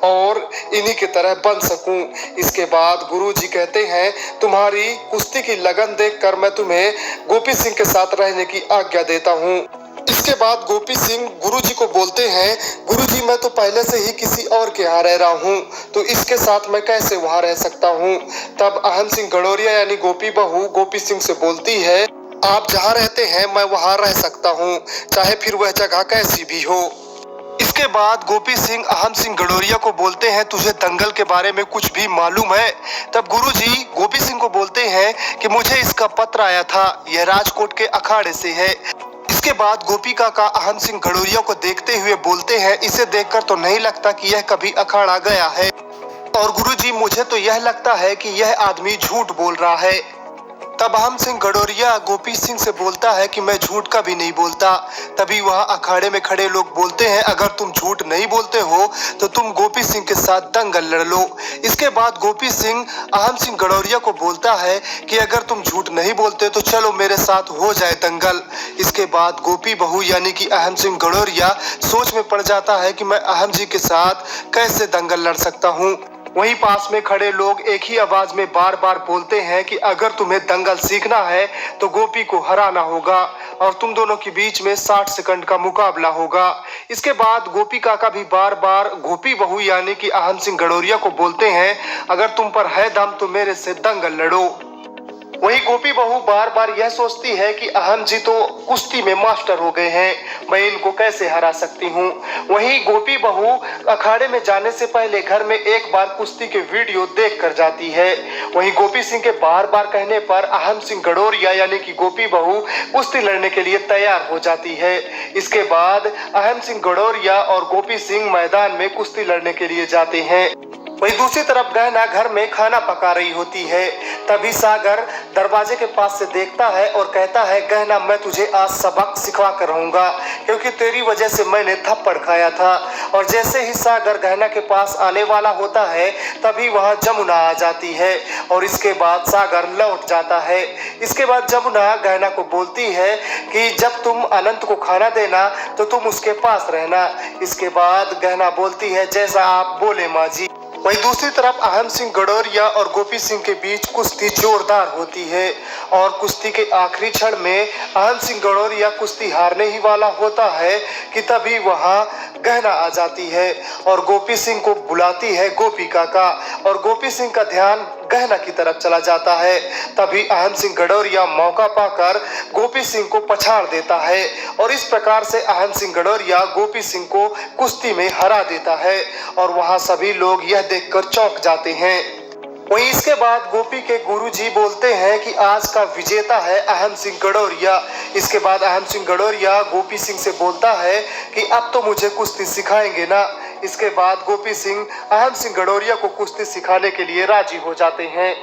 और इन्हीं की तरह बन सकूं। इसके बाद गुरुजी कहते हैं, तुम्हारी कुश्ती की लगन देखकर मैं तुम्हें गोपी सिंह के साथ रहने की आज्ञा देता हूं। इसके बाद गोपी सिंह गुरुजी को बोलते हैं, गुरुजी मैं तो पहले से ही किसी और के यहाँ रह रहा हूँ, तो इसके साथ मैं कैसे वहाँ रह सकता हूँ। तब अहम सिंह गडोरिया यानी गोपी बहू गोपी सिंह से बोलती है, आप जहाँ रहते हैं मैं वहाँ रह सकता हूँ, चाहे फिर वह जगह कैसी भी हो। इसके बाद गोपी सिंह अहम सिंह गडोरिया को बोलते हैं, तुझे दंगल के बारे में कुछ भी मालूम है। तब गुरुजी गोपी सिंह को बोलते हैं कि मुझे इसका पत्र आया था, यह राजकोट के अखाड़े से है। इसके बाद गोपी काका अहम सिंह गडोरिया को देखते हुए बोलते हैं, इसे देखकर तो नहीं लगता कि यह कभी अखाड़ा गया है, और गुरुजी मुझे तो यह लगता है कि यह आदमी झूठ बोल रहा है। तब अहम सिंह गडोरिया गोपी सिंह से बोलता है कि मैं झूठ कभी नहीं बोलता। तभी वह अखाड़े में खड़े लोग बोलते हैं, अगर तुम झूठ नहीं बोलते हो तो तुम गोपी सिंह के साथ दंगल लड़ लो। इसके बाद गोपी सिंह अहम सिंह गडोरिया को बोलता है कि अगर तुम झूठ नहीं बोलते तो चलो मेरे साथ हो जाए दंगल। इसके बाद गोपी बहू यानी कि अहम सिंह गडोरिया सोच में पड़ जाता है कि मैं अहम जी के साथ कैसे दंगल लड़ सकता हूँ। वहीं पास में खड़े लोग एक ही आवाज में बार बार बोलते हैं कि अगर तुम्हें दंगल सीखना है तो गोपी को हराना होगा और तुम दोनों के बीच में 60 सेकंड का मुकाबला होगा। इसके बाद गोपी काका भी बार बार गोपी बहू यानी कि अहम सिंह गडोरिया को बोलते हैं, अगर तुम पर है दम तो मेरे से दंगल लड़ो। वही गोपी बहू बार बार यह सोचती है कि अहम जी तो कुश्ती में मास्टर हो गए हैं, मैं इनको कैसे हरा सकती हूँ। वही गोपी बहू अखाड़े में जाने से पहले घर में एक बार कुश्ती के वीडियो देख कर जाती है। वही गोपी सिंह के बार बार कहने पर अहम सिंह गडोरिया यानी कि गोपी बहू कुश्ती लड़ने के लिए तैयार हो जाती है। इसके बाद अहम सिंह गडोरिया और गोपी सिंह मैदान में कुश्ती लड़ने के लिए जाते हैं। वही दूसरी तरफ गहना घर में खाना पका रही होती है। तभी सागर दरवाजे के पास से देखता है और कहता है, गहना मैं तुझे आज सबक सिखा कर रहूंगा, क्योंकि तेरी वजह से मैंने थप्पड़ खाया था। और जैसे ही सागर गहना के पास आने वाला होता है तभी वह जमुना आ जाती है और इसके बाद सागर लौट जाता है। इसके बाद जमुना गहना को बोलती है कि जब तुम अनंत को खाना देना तो तुम उसके पास रहना। इसके बाद गहना बोलती है, जैसा आप बोले माँ जी। वहीं दूसरी तरफ अहम सिंह गडोरिया और गोपी सिंह के बीच कुश्ती जोरदार होती है और कुश्ती के आखिरी क्षण में अहम सिंह गडोरिया कुश्ती हारने ही वाला होता है कि तभी वहां गहना आ जाती है और गोपी सिंह को बुलाती है गोपी काका, और गोपी सिंह का ध्यान गहना की तरफ चला जाता है। तभी अहम सिंह गडोरिया मौका पाकर गोपी सिंह को पछाड़ देता है और इस प्रकार से अहम सिंह गडोरिया गोपी सिंह को कुश्ती में हरा देता है और वहां सभी लोग यह देखकर चौंक जाते हैं। वहीं इसके बाद गोपी के गुरुजी बोलते हैं कि आज का विजेता है अहम सिंह गडोरिया। इसके बाद अहम सिंह गडोरिया गोपी सिंह से बोलता है कि अब तो मुझे कुश्ती सिखाएंगे ना। इसके बाद गोपी सिंह अहम सिंह गडोरिया को कुश्ती सिखाने के लिए राजी हो जाते हैं।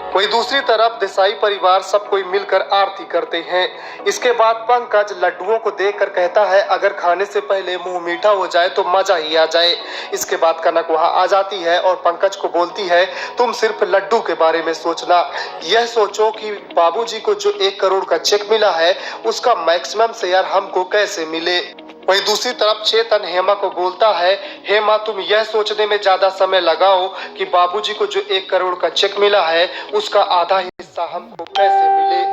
वही दूसरी तरफ देसाई परिवार सब कोई मिलकर आरती करते हैं। इसके बाद पंकज लड्डुओं को देखकर कहता है, अगर खाने से पहले मुंह मीठा हो जाए तो मजा ही आ जाए। इसके बाद कनक वहां आ जाती है और पंकज को बोलती है, तुम सिर्फ लड्डू के बारे में सोचना, यह सोचो कि बाबूजी को जो 1 करोड़ का चेक मिला है उसका मैक्सिमम शेयर हमको कैसे मिले। वहीं दूसरी तरफ चेतन हेमा को बोलता है, हेमा तुम यह सोचने में ज्यादा समय लगाओ कि बाबूजी को जो 1 करोड़ का चेक मिला है उसका आधा हिस्सा हमको कैसे मिले।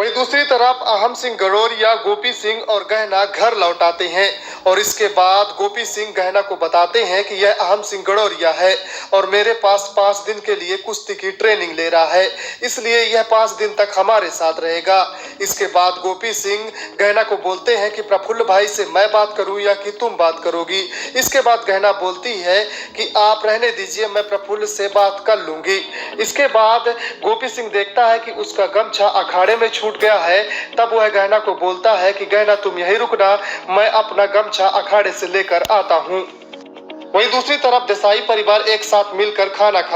वहीं दूसरी तरफ अहम सिंह गडोरिया गोपी सिंह और गहना घर लौट आते हैं और इसके बाद गोपी सिंह गहना को बताते हैं कि यह अहम सिंह गडोरिया है और मेरे पास 5 दिन के लिए कुश्ती की ट्रेनिंग ले रहा है, इसलिए यह 5 दिन तक हमारे साथ रहेगा। इसके बाद गोपी सिंह गहना को बोलते हैं कि प्रफुल्ल भाई से मैं बात करूं या कि तुम बात करोगी। इसके बाद गहना बोलती है कि आप रहने दीजिए, मैं प्रफुल्ल से बात कर लूंगी। इसके बाद गोपी सिंह देखता है कि उसका गमछा अखाड़े में छूट गया है। तब वह गहना को बोलता है कि गहना तुम यहीं रुकना, मैं अपना गमछा अखाड़े से लेकर आता हूँ। वहीं दूसरी तरफ देसाई परिवार एक साथ मिलकर खाना खा